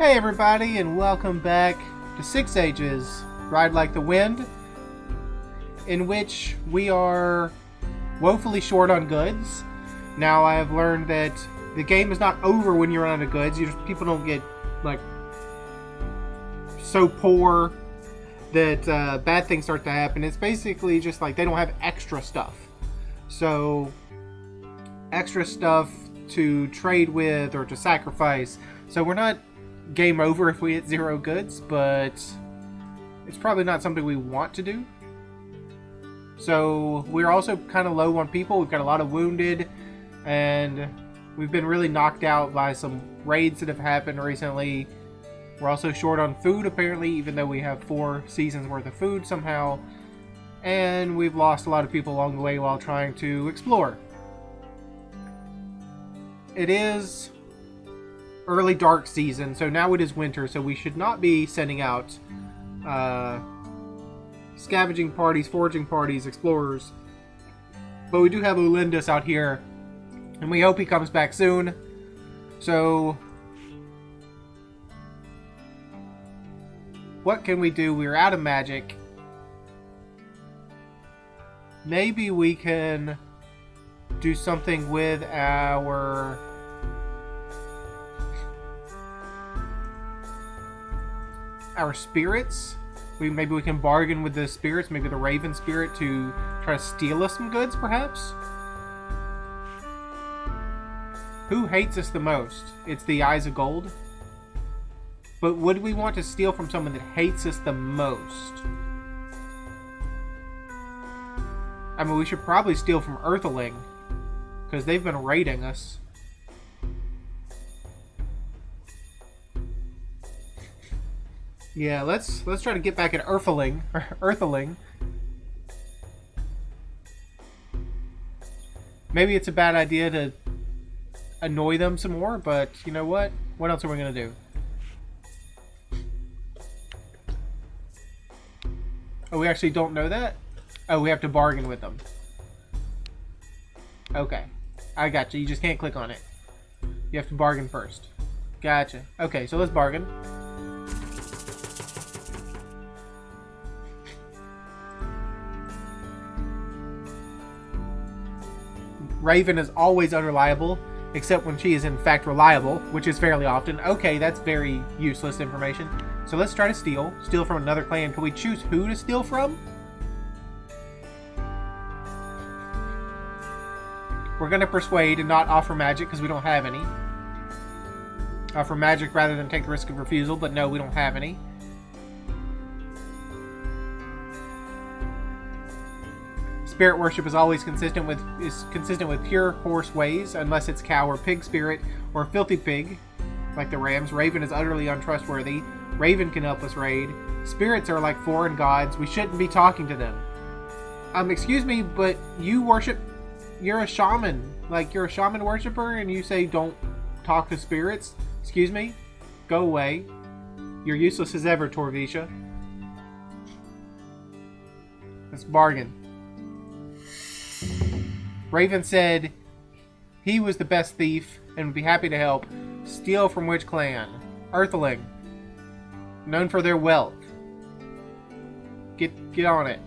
Hey everybody, and welcome back to 6 Ages, Ride Like the Wind, in which we are woefully short on goods. Now I have learned that the game is not over when you're out of goods. People don't get, like, so poor that bad things start to happen. It's basically just like they don't have extra stuff. So, extra stuff to trade with or to sacrifice. So we're not game over if we hit 0 goods, but it's probably not something we want to do. So we're also kind of low on people. We've got a lot of wounded, and we've been really knocked out by some raids that have happened recently. We're also short on food, apparently, even though we have 4 seasons worth of food somehow. And we've lost a lot of people along the way while trying to explore. It is early dark season, so now it is winter, so we should not be sending out scavenging parties, foraging parties, explorers. But we do have Ulindus out here, and we hope he comes back soon. So, what can we do? We're out of magic. Maybe we can do something with our spirits. Maybe we can bargain with the spirits, maybe the raven spirit, to try to steal us some goods, perhaps? Who hates us the most? It's the Eyes of Gold. But would we want to steal from someone that hates us the most? I mean, we should probably steal from Earthling, because they've been raiding us. Yeah, let's try to get back at Earthling. Maybe it's a bad idea to annoy them some more, but you know what? What else are we gonna do? Oh, we actually don't know that? Oh, we have to bargain with them. Okay. I got you. You just can't click on it. You have to bargain first. Gotcha. Okay, so let's bargain. Raven is always unreliable, except when she is in fact reliable, which is fairly often. Okay, that's very useless information. So let's try to steal. Steal from another clan. Can we choose who to steal from? We're going to persuade and not offer magic because we don't have any. Offer magic rather than take the risk of refusal, but no, we don't have any. Spirit worship is always consistent with pure horse ways, unless it's cow or pig spirit, or filthy pig, like the Rams. Raven is utterly untrustworthy. Raven can help us raid. Spirits are like foreign gods. We shouldn't be talking to them. Excuse me, but you're a shaman. Like, you're a shaman worshiper, and you say don't talk to spirits? Excuse me? Go away. You're useless as ever, Torvisha. Let's bargain. Raven said he was the best thief and would be happy to help. Steal from which clan? Earthling. Known for their wealth. Get on it.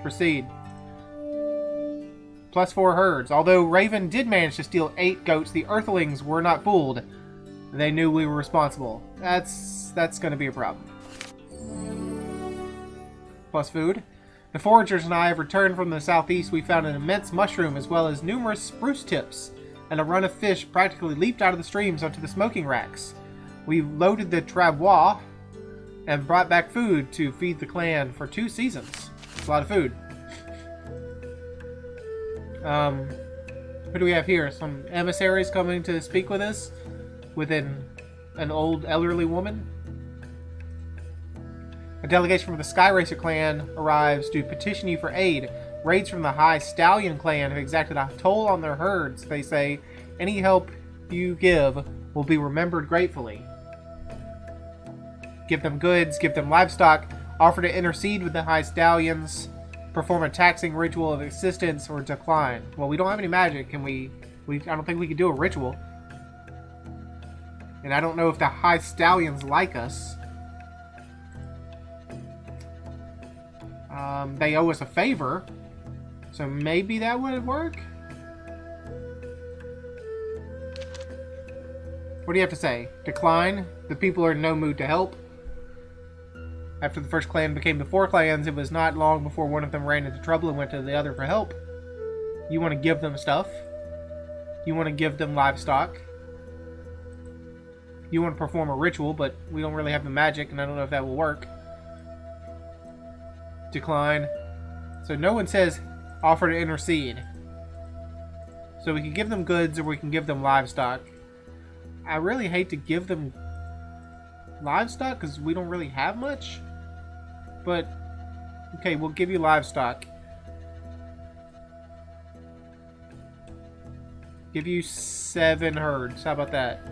Proceed. +4 herds. Although Raven did manage to steal 8 goats, the Earthlings were not fooled. They knew we were responsible. That's going to be a problem. Plus food. The foragers and I have returned from the southeast. We found an immense mushroom as well as numerous spruce tips, and a run of fish practically leaped out of the streams onto the smoking racks. We loaded the travois and brought back food to feed the clan for 2 seasons. It's a lot of food. Who do we have here? Some emissaries coming to speak with us? With an old elderly woman? A delegation from the Skyracer clan arrives to petition you for aid. Raids from the High Stallion clan have exacted a toll on their herds. They say any help you give will be remembered gratefully. Give them goods, give them livestock, offer to intercede with the High Stallions, perform a taxing ritual of assistance, or decline. Well, we don't have any magic. Can we I don't think we could do a ritual. And I don't know if the high stallions like us. They owe us a favor. So maybe that would work? What do you have to say? Decline? The people are in no mood to help. After the first clan became the 4 clans, it was not long before one of them ran into trouble and went to the other for help. You want to give them stuff. You want to give them livestock. You want to perform a ritual, but we don't really have the magic, and I don't know if that will work. Decline. So no one says offer to intercede. So we can give them goods or we can give them livestock. I really hate to give them livestock because we don't really have much. But, okay, we'll give you livestock. Give you 7 herds. How about that?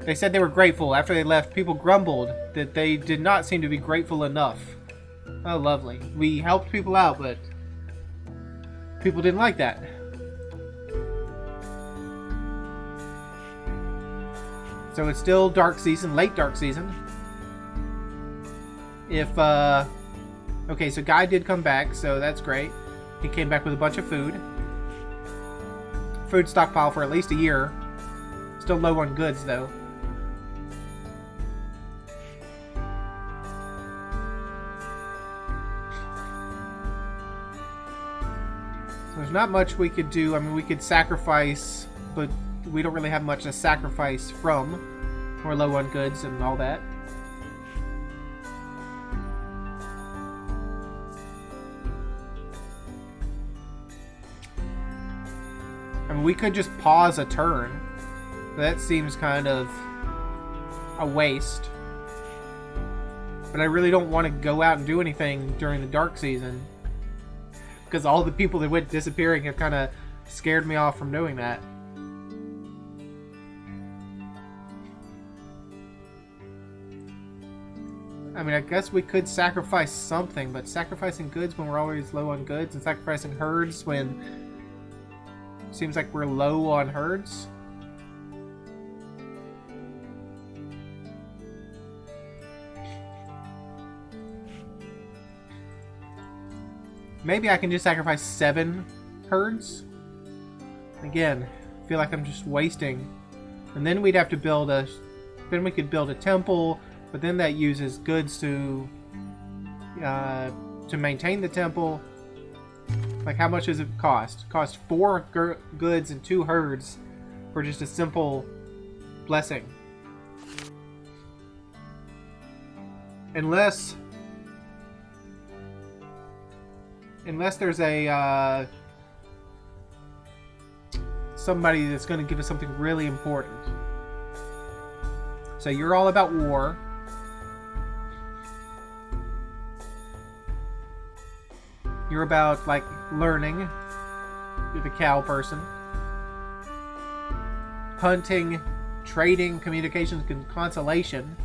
They said they were grateful. After they left, people grumbled that they did not seem to be grateful enough. Oh, lovely. We helped people out, but people didn't like that. So it's still dark season, late dark season. If, okay, so Guy did come back, so that's great. He came back with a bunch of food. Food stockpile for at least a year. Still low on goods, though. So there's not much we could do. I mean, we could sacrifice, but we don't really have much to sacrifice from. We're low on goods and all that. I mean, we could just pause a turn. That seems kind of a waste. But I really don't want to go out and do anything during the dark season. Because all the people that went disappearing have kind of scared me off from doing that. I mean, I guess we could sacrifice something, but sacrificing goods when we're always low on goods and sacrificing herds when it seems like we're low on herds. Maybe I can just sacrifice 7 herds. Again, I feel like I'm just wasting. And then we'd have to build a... Then we could build a temple, but then that uses goods to maintain the temple. Like, how much does it cost? It costs 4 goods and 2 herds for just a simple blessing. Unless there's a somebody that's going to give us something really important. So you're all about war. You're about, like, learning. You're the cow person. Hunting, trading, communications, consolation.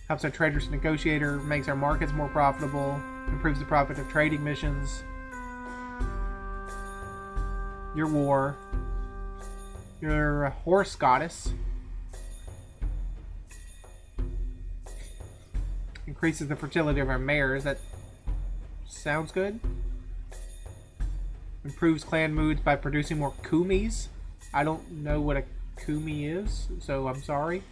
Helps our traders negotiator, makes our markets more profitable, improves the profit of trading missions. Your war. You're a horse goddess. Increases the fertility of our mares. That sounds good. Improves clan moods by producing more kumis. I don't know what a kumi is, so I'm sorry.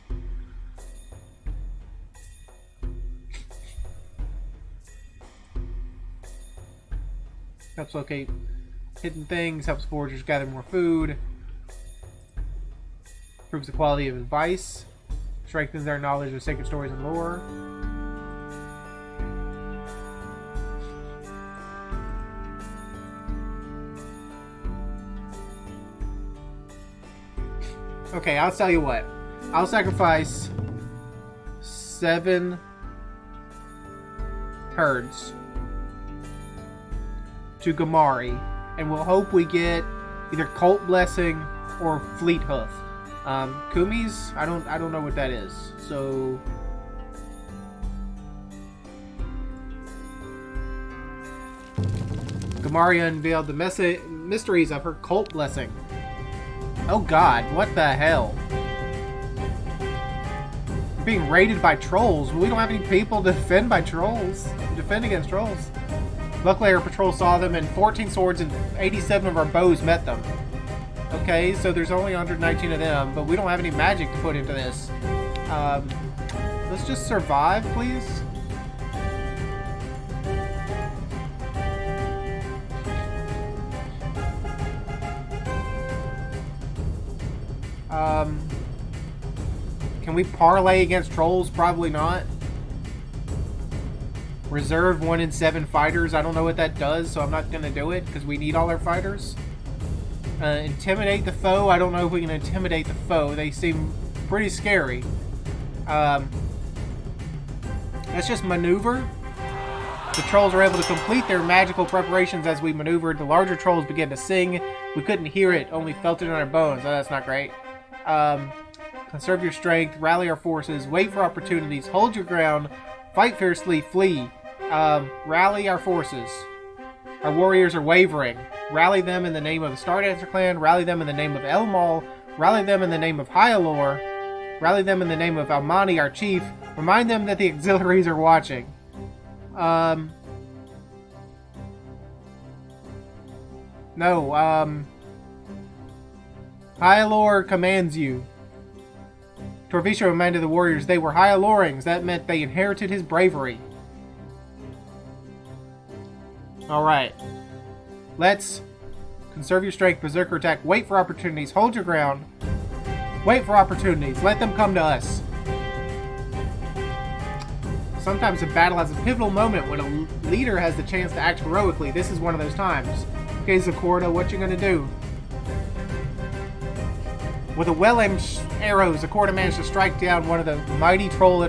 Helps locate hidden things, helps foragers gather more food. Improves the quality of advice. Strengthens our knowledge of sacred stories and lore. Okay, I'll tell you what. I'll sacrifice 7 herds to Gamari, and we'll hope we get either Cult Blessing or Fleet Hoof. Kumis, I don't know what that is. So Gamari unveiled the mysteries of her Cult Blessing. Oh God, what the hell? We're being raided by trolls. We don't have any people to defend against trolls. Luckily, our patrol saw them, and 14 swords and 87 of our bows met them. Okay, so there's only 119 of them, but we don't have any magic to put into this. Let's just survive, please. Can we parlay against trolls? Probably not. Reserve 1 in 7 fighters. I don't know what that does, so I'm not going to do it because we need all our fighters. Intimidate the foe. I don't know if we can intimidate the foe. They seem pretty scary. Let's just maneuver. The trolls are able to complete their magical preparations as we maneuvered. The larger trolls began to sing. We couldn't hear it, only felt it in our bones. Oh, that's not great. Conserve your strength, rally our forces, wait for opportunities, hold your ground, fight fiercely, flee. Rally our forces. Our warriors are wavering. Rally them in the name of the Stardancer clan, rally them in the name of Elmal, rally them in the name of Hyalor, rally them in the name of Almani, our chief. Remind them that the auxiliaries are watching. Hyalor commands you. Torvisha reminded the warriors they were Hyalorings. That meant they inherited his bravery. Alright. Let's conserve your strength, berserker attack, wait for opportunities, hold your ground. Wait for opportunities, let them come to us. Sometimes a battle has a pivotal moment when a leader has the chance to act heroically. This is one of those times. Okay, Zakorda, what you gonna do? With a well-aimed arrow, Zakorda managed to strike down one of the mighty troll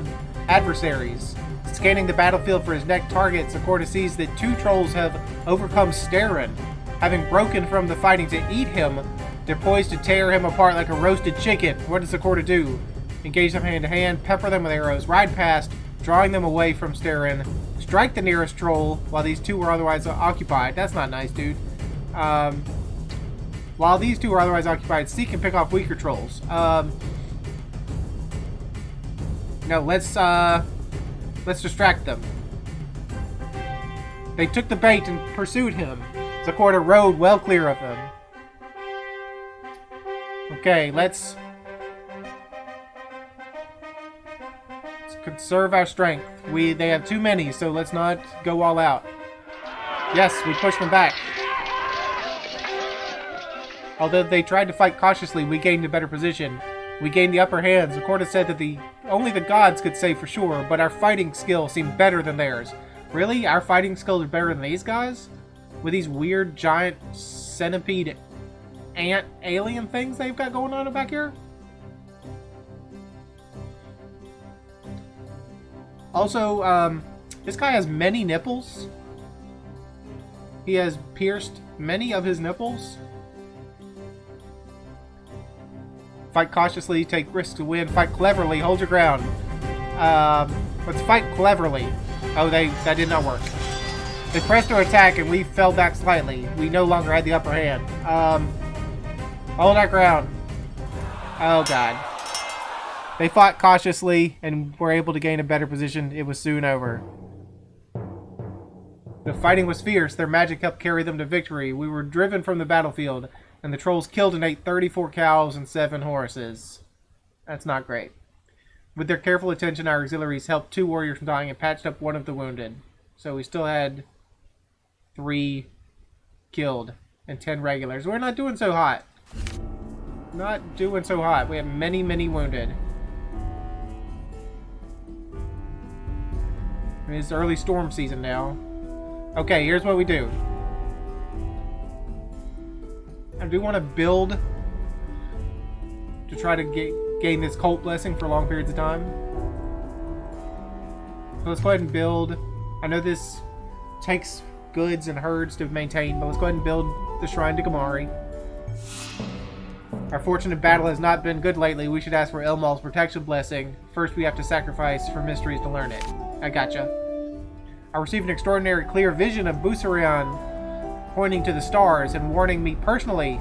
adversaries. Scanning the battlefield for his next target, Zakorda sees that 2 trolls have overcome Starin. Having broken from the fighting to eat him, they're poised to tear him apart like a roasted chicken. What does Zakorda do? Engage them hand to hand, pepper them with arrows, ride past, drawing them away from Starin, strike the nearest troll while these 2 were otherwise occupied. That's not nice, dude. While these 2 are otherwise occupied, seek and pick off weaker trolls. No, let's distract them. They took the bait and pursued him. Zakorda rode well clear of them. Okay, let's conserve our strength. They have too many, so let's not go all out. Yes, we pushed them back. Although they tried to fight cautiously, we gained a better position. We gained the upper hand. Zakorda said that only the gods could say for sure, but our fighting skill seemed better than theirs. Really? Our fighting skills are better than these guys? With these weird giant centipede ant alien things they've got going on back here? Also, this guy has many nipples. He has pierced many of his nipples. Fight cautiously, take risks to win. Fight cleverly, hold your ground. Let's fight cleverly. Oh, that did not work. They pressed to attack and we fell back slightly. We no longer had the upper hand. Hold our ground. Oh, God. They fought cautiously and were able to gain a better position. It was soon over. The fighting was fierce. Their magic helped carry them to victory. We were driven from the battlefield, and the trolls killed and ate 34 cows and 7 horses. That's not great. With their careful attention, our auxiliaries helped 2 warriors from dying and patched up one of the wounded. So we still had 3 killed and 10 regulars. We're not doing so hot. Not doing so hot. We have many, many wounded. It's early storm season now. Okay, here's what we do. I do want to build to try to gain this cult blessing for long periods of time. So let's go ahead and build. I know this takes goods and herds to maintain, but let's go ahead and build the shrine to Gamari. Our fortune in battle has not been good lately. We should ask for Elmal's protection blessing. First, we have to sacrifice for mysteries to learn it. I gotcha. I received an extraordinary clear vision of Busarian pointing to the stars and warning me personally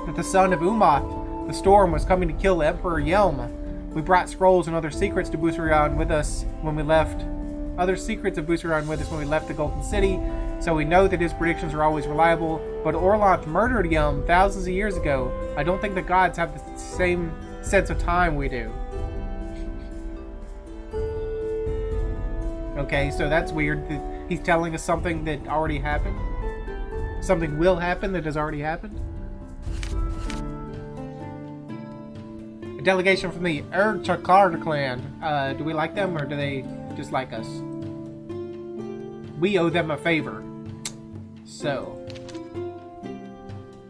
that the son of Umath, the storm, was coming to kill Emperor Yelm. We brought scrolls and other secrets to Busaran with us when we left. Other secrets of Busaran with us when we left the Golden City, so we know that his predictions are always reliable. But Orlanth murdered Yum thousands of years ago. I don't think the gods have the same sense of time we do. Okay, so that's weird. He's telling us something that already happened. Something will happen that has already happened. A delegation from the Chakar clan. Do we like them or do they dislike us? We owe them a favor. So,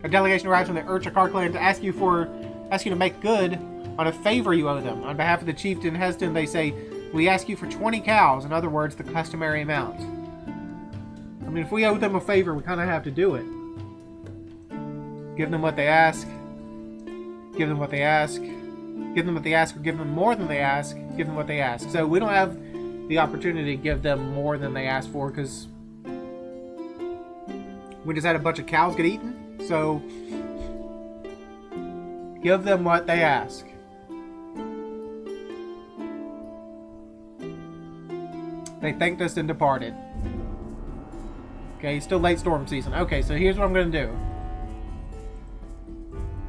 a delegation arrives from the Chakar clan to ask you to make good on a favor you owe them. On behalf of the chieftain Heston, they say, we ask you for 20 cows. In other words, the customary amount. I mean, if we owe them a favor, we kind of have to do it. Give them what they ask. Give them what they ask. Give them what they ask, or give them more than they ask. Give them what they ask. So we don't have the opportunity to give them more than they ask for because we just had a bunch of cows get eaten. So give them what they ask. They thanked us and departed. Okay, still late storm season. Okay, so here's what I'm going to do.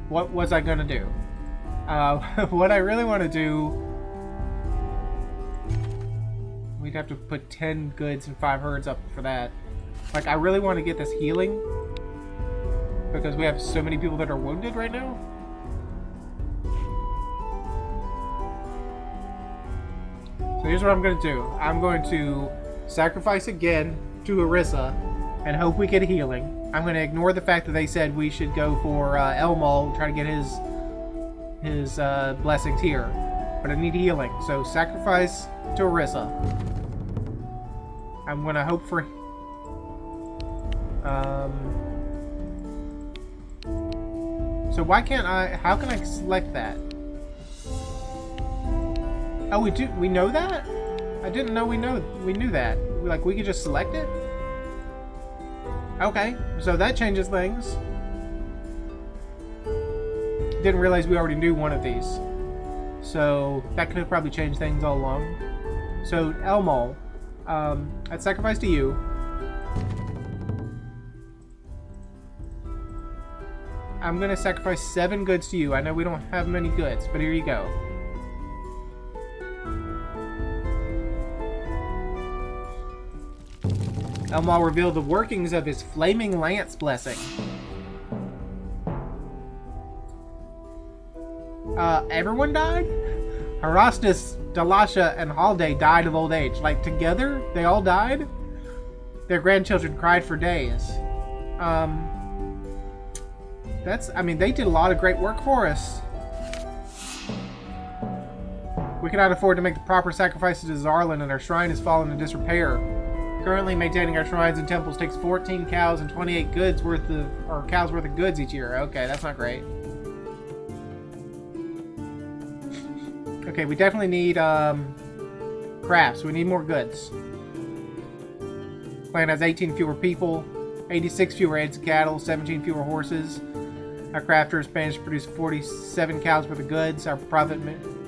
What was I going to do? What I really want to do... We'd have to put 10 goods and 5 herds up for that. Like, I really want to get this healing. Because we have so many people that are wounded right now. So here's what I'm going to do. I'm going to sacrifice again to Orisa and hope we get healing. I'm going to ignore the fact that they said we should go for Elmal, try to get his blessings here. But I need healing. So sacrifice to Orisa. I'm going to hope for... So why can't I... How can I select that? Oh, we do. We know that? I didn't know we knew that. Like, we could just select it? Okay, so that changes things. Didn't realize we already knew one of these. So, that could have probably changed things all along. So, Elmal, I'd sacrifice to you. I'm gonna sacrifice 7 goods to you. I know we don't have many goods, but here you go. Elmal revealed the workings of his flaming lance blessing. Everyone died? Harastus, Dalasha, and Halde died of old age. Like, together? They all died? Their grandchildren cried for days. I mean, they did a lot of great work for us. We cannot afford to make the proper sacrifices to Zarlin, and our shrine has fallen into disrepair. Currently, maintaining our shrines and temples takes 14 cows and 28 goods worth of goods each year. Okay, that's not great. Okay, we definitely need crafts. We need more goods. Clan has 18 fewer people, 86 fewer heads of cattle, 17 fewer horses. Our crafters managed to produce 47 cows worth of goods. Our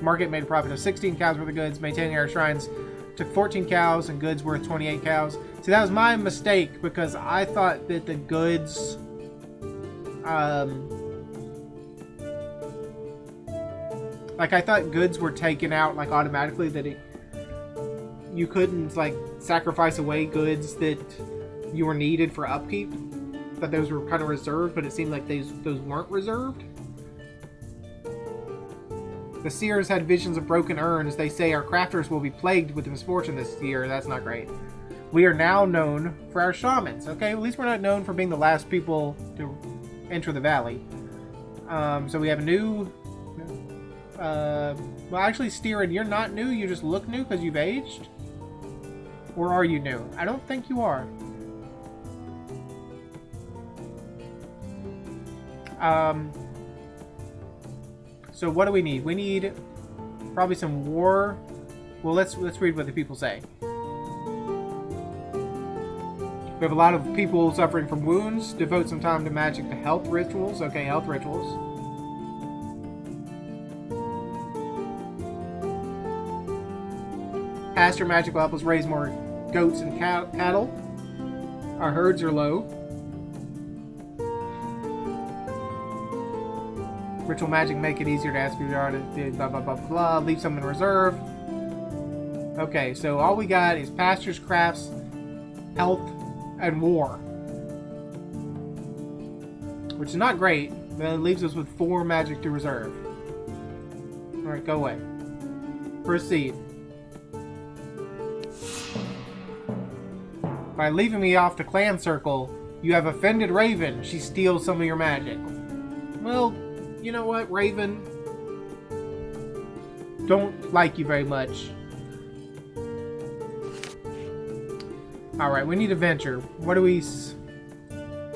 market made a profit of 16 cows worth of goods. Maintaining our shrines took 14 cows and goods worth 28 cows. See, that was my mistake because I thought that the goods... like, I thought goods were taken out, like, automatically, that you couldn't, like, sacrifice away goods that you were needed for upkeep. That those were kind of reserved, but it seemed like those weren't reserved. The seers had visions of broken urns. They say our crafters will be plagued with misfortune this year. That's not great. We are now known for our shamans. Okay, at least we're not known for being the last people to enter the valley. So we have a new... well, actually, Steerin, you're not new. You just look new because you've aged? Or are you new? I don't think you are. So what do we need? We need probably some war. Well, let's read what the people say. We have a lot of people suffering from wounds. Devote some time to magic to health rituals. Okay, health rituals. Pasture magic will help us raise more goats and cattle. Our herds are low. Ritual magic make it easier to ask if you are to blah blah blah blah. Leave some in reserve. Okay, so all we got is pastures, crafts, health, and war. Which is not great, but it leaves us with 4 magic to reserve. Alright, go away. Proceed. By leaving me off the clan circle, you have offended Raven. She steals some of your magic. Well, you know what, Raven? Don't like you very much. Alright, we need a venture. What do we...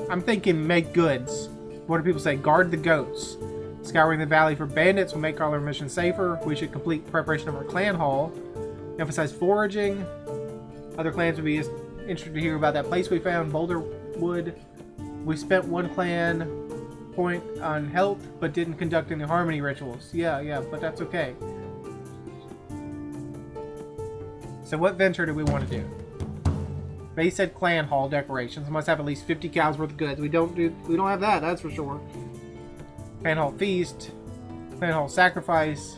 I'm thinking make goods. What do people say? Guard the goats. Scouring the valley for bandits will make all our missions safer. We should complete preparation of our clan hall. Emphasize foraging. Other clans would be interested to hear about that place we found, Boulderwood. We spent 1 clan point on health, but didn't conduct any harmony rituals. Yeah, but that's okay. So what venture do we want to do? They said clan hall decorations. Must have at least 50 cows worth of goods. We don't have that, that's for sure. Clan hall feast. Clan hall sacrifice.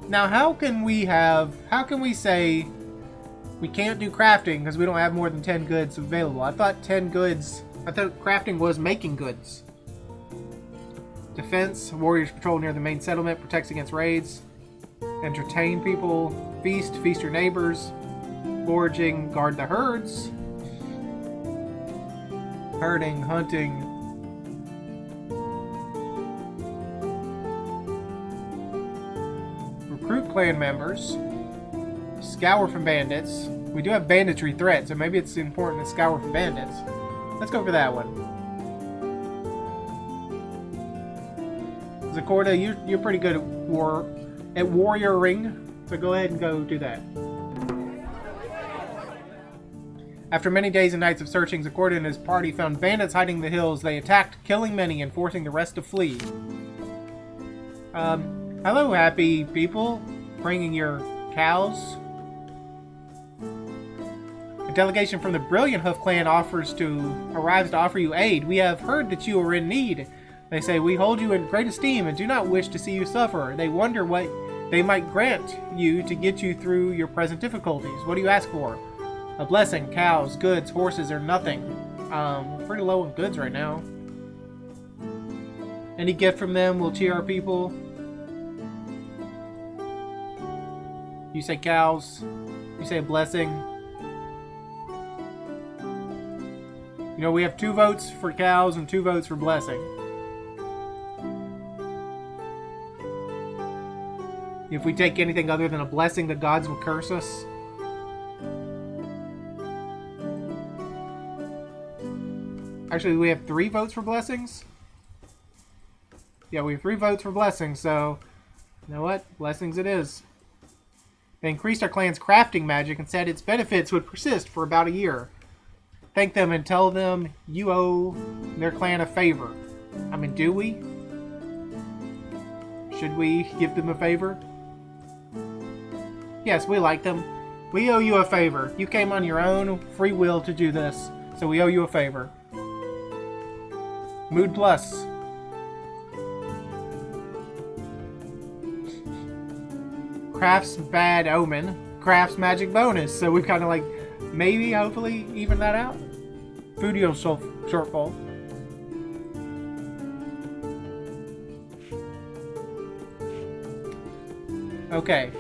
Now how can we say we can't do crafting because we don't have more than 10 goods available? I thought crafting was making goods. Defense. Warriors patrol near the main settlement. Protects against raids. Entertain people. Feast your neighbors. Foraging. Guard the herds. Herding. Hunting. Recruit clan members. Scour from bandits. We do have banditry threats, so maybe it's important to scour from bandits. Let's go for that one. Zakorda, you're pretty good at warrioring, so go ahead and go do that. After many days and nights of searching, Zakorda and his party found bandits hiding in the hills. They attacked, killing many and forcing the rest to flee. Hello, happy people. Bringing your cows. A delegation from the Brilliant Hoof clan arrives to offer you aid. We have heard that you are in need. They say, we hold you in great esteem and do not wish to see you suffer. They wonder what they might grant you to get you through your present difficulties. What do you ask for? A blessing, cows, goods, horses, or nothing. We're pretty low on goods right now. Any gift from them will cheer our people. You say cows. You say a blessing. You know, we have 2 votes for cows and 2 votes for blessing. If we take anything other than a blessing, the gods will curse us. Actually, we have 3 votes for blessings? Yeah, we have 3 votes for blessings, so... You know what? Blessings it is. They increased our clan's crafting magic and said its benefits would persist for about a year. Thank them and tell them you owe their clan a favor. I mean, do we? Should we give them a favor? Yes, we like them. We owe you a favor. You came on your own free will to do this, so we owe you a favor. Mood plus. Crafts bad omen. Crafts magic bonus. So we kind of like maybe, hopefully, even that out. Food yield shortfall. Okay.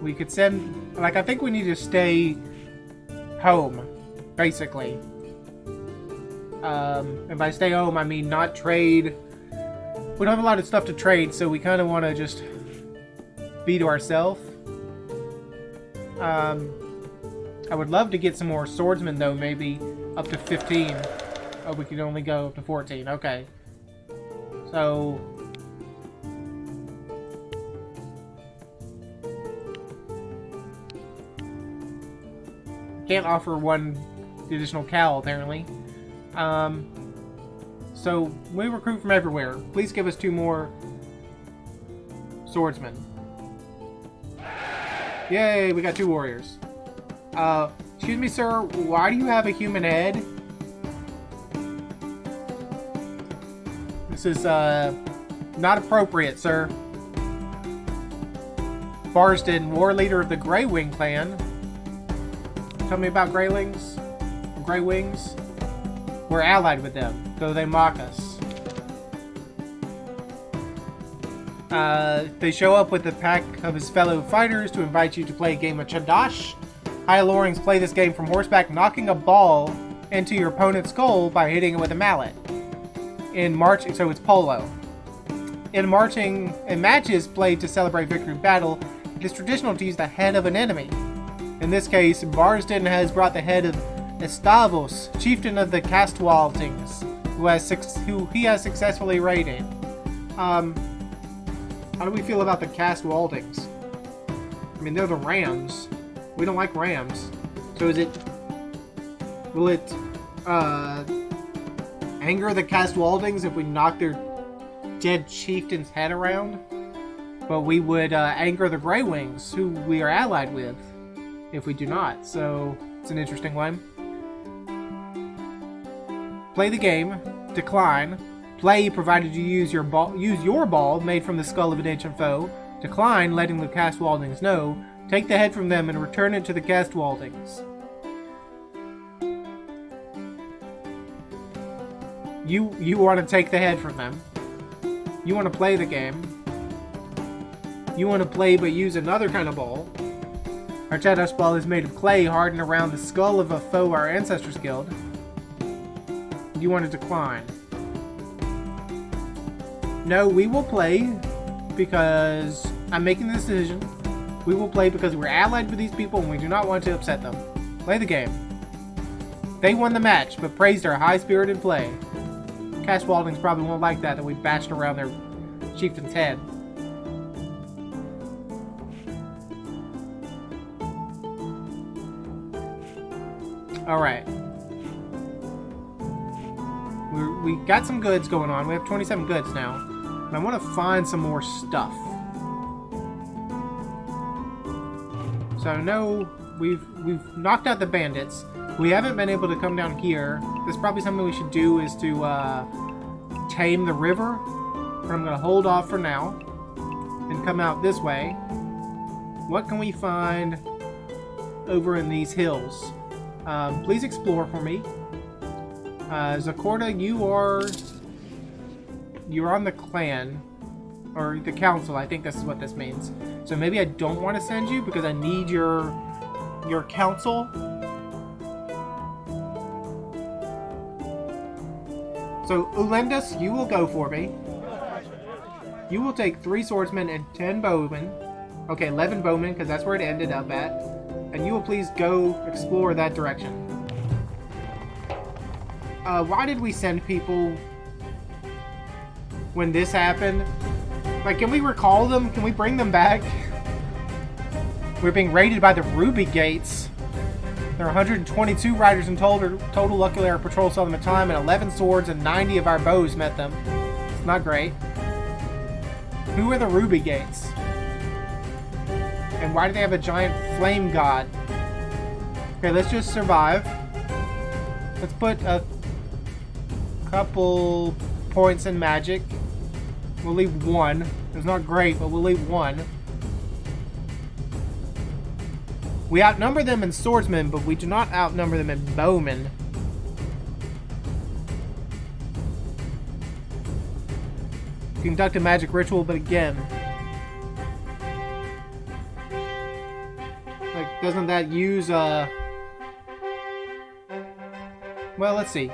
We could send... Like, I think we need to stay home, basically. And by stay home, I mean not trade. We don't have a lot of stuff to trade, so we kind of want to just be to ourselves. I would love to get some more swordsmen, though, maybe up to 15. Oh, we can only go up to 14. Okay. So... Can't offer 1 additional cow, apparently. So we recruit from everywhere. Please give us 2 more swordsmen. Yay, we got 2 warriors. Excuse me, sir, why do you have a human head? This is, not appropriate, sir. Barsden, war leader of the Grey Wing clan. Tell me about Grey Wings. Grey Wings. We're allied with them, though they mock us. They show up with a pack of his fellow fighters to invite you to play a game of Chadash. Hyalorings play this game from horseback, knocking a ball into your opponent's skull by hitting it with a mallet. In marching, so it's polo. In matches played to celebrate victory in battle, it is traditional to use the head of an enemy. In this case, Barsden has brought the head of Estavos, chieftain of the Castwaltings, who he has successfully raided. How do we feel about the Castwaltings? I mean, they're the Rams. We don't like Rams. So will it anger the Castwaltings if we knock their dead chieftain's head around? But we would anger the Grey Wings, who we are allied with, if we do not. So it's an interesting one. Play the game. Decline. Play provided you use your ball made from the skull of an ancient foe. Decline, letting the Castwaltings know. Take the head from them and return it to the Castwaltings. You want to take the head from them. You want to play the game. You want to play but use another kind of ball. Our Chadash ball is made of clay hardened around the skull of a foe our ancestors killed. You want to decline. No, we will play because I'm making this decision. We will play because we're allied with these people and we do not want to upset them. Play the game. They won the match, but praised our high-spirited play. Castwaltings probably won't like that we bashed around their chieftain's head. Alright. We got some goods going on. We have 27 goods now. And I want to find some more stuff. So I know we've knocked out the bandits. We haven't been able to come down here. That's probably something we should do is to tame the river. But I'm going to hold off for now and come out this way. What can we find over in these hills? Please explore for me. Zakorda, you're on the clan, or the council. I think this is what this means. So maybe I don't want to send you because I need your council. So Ulendus, you will go for me. You will take 3 swordsmen and 10 bowmen. Okay, 11 bowmen because that's where it ended up at. And you will please go explore that direction. Why did we send people when this happened? Like, can we recall them? Can we bring them back? We're being raided by the Ruby Gates. There are 122 riders in total. Luckily, our patrol saw them in time, and 11 swords and 90 of our bows met them. It's not great. Who are the Ruby Gates? And why do they have a giant flame god? Okay, let's just survive. Let's put a couple points in magic. We'll leave 1. It's not great, but we'll leave 1. We outnumber them in swordsmen, but we do not outnumber them in bowmen. Conduct a magic ritual, but again, like, doesn't that use well, let's see.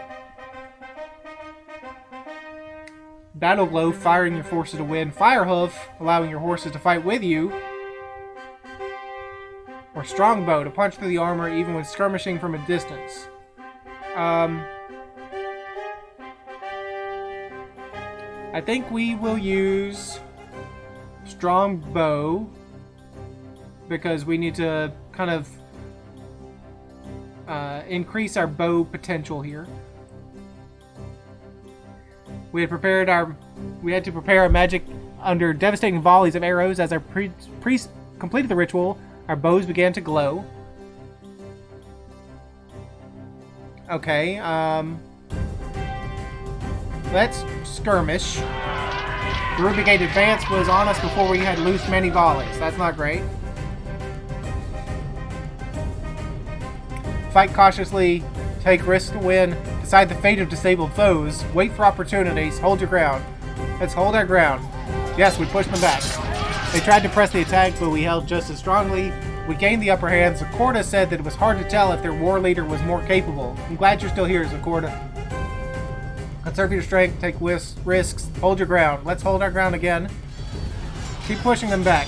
Battle Glow, firing your forces to win. Firehoof, allowing your horses to fight with you. Or Strongbow, to punch through the armor even when skirmishing from a distance. I think we will use Strongbow because we need to kind of increase our bow potential here. We had to prepare our magic under devastating volleys of arrows. As our priest completed the ritual, our bows began to glow. Okay, let's skirmish. The Ruby Gate advance was on us before we had loosed many volleys. That's not great. Fight cautiously, take risks to win, decide the fate of disabled foes, wait for opportunities, hold your ground. Let's hold our ground. Yes, we pushed them back. They tried to press the attack, but we held just as strongly. We gained the upper hand. Zakorda said that it was hard to tell if their war leader was more capable. I'm glad you're still here, Zakorda. Conserve your strength, take risks, hold your ground. Let's hold our ground again. Keep pushing them back.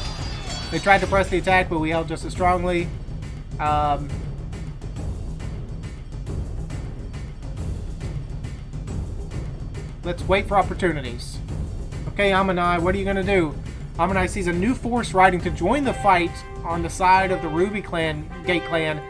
They tried to press the attack, but we held just as strongly. Let's wait for opportunities. Okay, Amanai, what are you going to do? Amanai sees a new force riding to join the fight on the side of the Ruby Gate clan.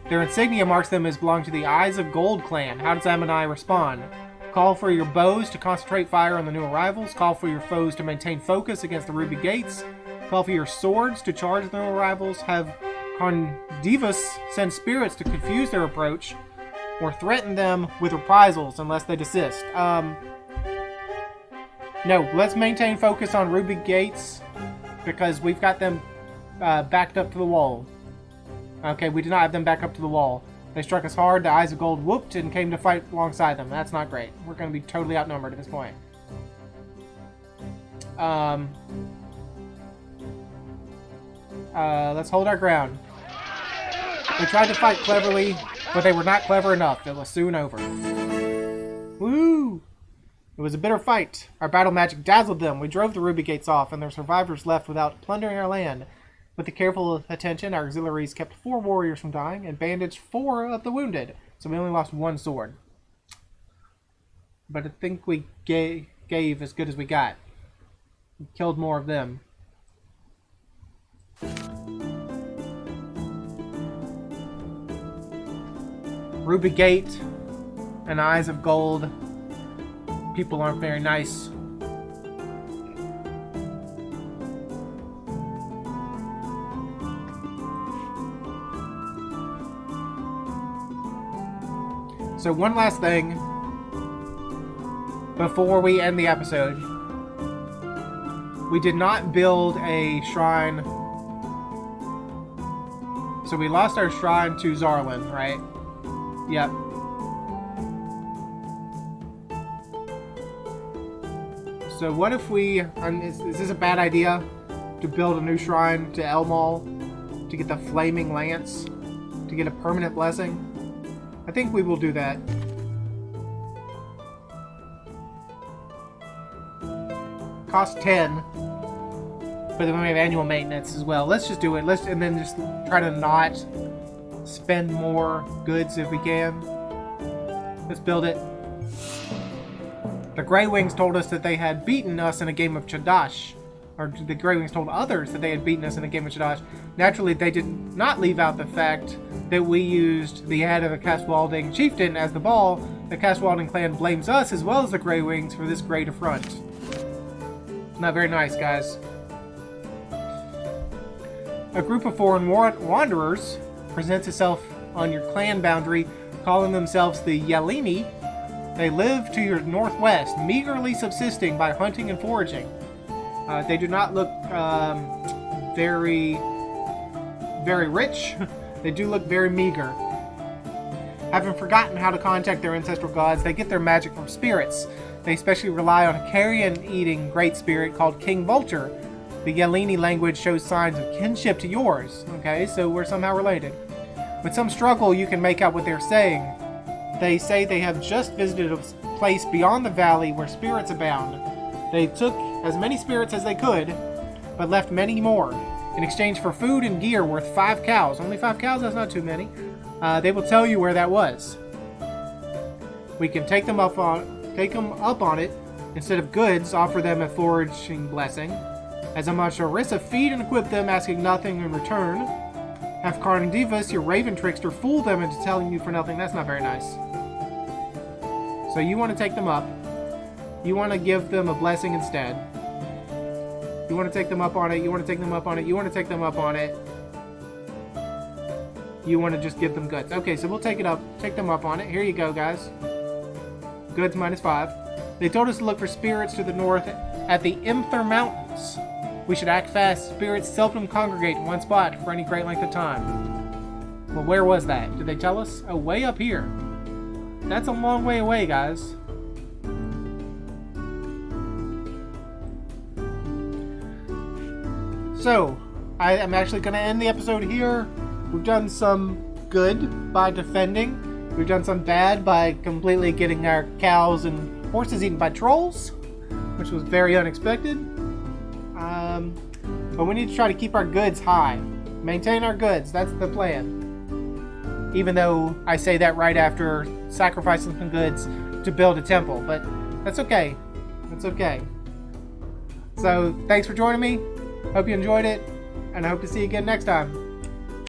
Their insignia marks them as belonging to the Eyes of Gold clan. How does Amanai respond? Call for your bows to concentrate fire on the new arrivals. Call for your foes to maintain focus against the Ruby Gates. Call for your swords to charge the new arrivals. Have Condivus send spirits to confuse their approach, or threaten them with reprisals unless they desist. No, let's maintain focus on Ruby Gates because we've got them backed up to the wall. Okay, we did not have them back up to the wall. They struck us hard, the Eyes of Gold whooped and came to fight alongside them. That's not great. We're going to be totally outnumbered at this point. Let's hold our ground. We tried to fight cleverly, but they were not clever enough. It was soon over. Woo! It was a bitter fight. Our battle magic dazzled them. We drove the Ruby Gates off, and their survivors left without plundering our land. With the careful attention, our auxiliaries kept 4 warriors from dying and bandaged 4 of the wounded, so we only lost 1 sword. But I think we gave as good as we got. We killed more of them. Ruby Gate and Eyes of Gold. People aren't very nice. So one last thing before we end the episode. We did not build a shrine. So we lost our shrine to Zarlin, right? Yep. So what if we... is this a bad idea? To build a new shrine to Elmal? To get the Flaming Lance? To get a permanent blessing? I think we will do that. Cost 10. But then we have annual maintenance as well. Let's just do it. And then just try to not spend more goods if we can. Let's build it. The Grey Wings told us that they had beaten us in a game of Chadash. Or the Grey Wings told others that they had beaten us in a game of Chadash. Naturally, they did not leave out the fact that we used the head of a Caswalding chieftain as the ball. The Caswalding clan blames us as well as the Grey Wings for this great affront. Not very nice, guys. A group of foreign wanderers presents itself on your clan boundary, calling themselves the Yelini. They live to your northwest, meagerly subsisting by hunting and foraging. They do not look very rich. They do look very meager. Having forgotten how to contact their ancestral gods, they get their magic from spirits. They especially rely on a carrion-eating great spirit called King Vulture. The Yelini language shows signs of kinship to yours. Okay, so we're somehow related. With some struggle, you can make out what they're saying. They say they have just visited a place beyond the valley where spirits abound. They took as many spirits as they could, but left many more. In exchange for food and gear worth 5 cows. Only 5 cows? That's not too many. They will tell you where that was. We can take them up on it. Instead of goods, offer them a foraging blessing. As a Macharissa, feed and equip them, asking nothing in return. Have Carnivus, your raven trickster, fool them into telling you for nothing. That's not very nice. So you want to take them up. you want to give them a blessing instead. You want to take them up on it. You want to take them up on it. You want to take them up on it. You want to just give them goods. Okay, so we'll take them up on it. Here you go, guys. Goods -5. They told us to look for spirits to the north at the Imther Mountains. We should act fast. Spirits seldom congregate in one spot for any great length of time. Well, where was that? Did they tell us? Oh, way up here. That's a long way away, guys. So, I am actually going to end the episode here. We've done some good by defending. We've done some bad by completely getting our cows and horses eaten by trolls, which was very unexpected. But we need to try to keep our goods high. Maintain our goods. That's the plan. Even though I say that right after sacrificing some goods to build a temple. But that's okay. That's okay. So, thanks for joining me. Hope you enjoyed it. And I hope to see you again next time.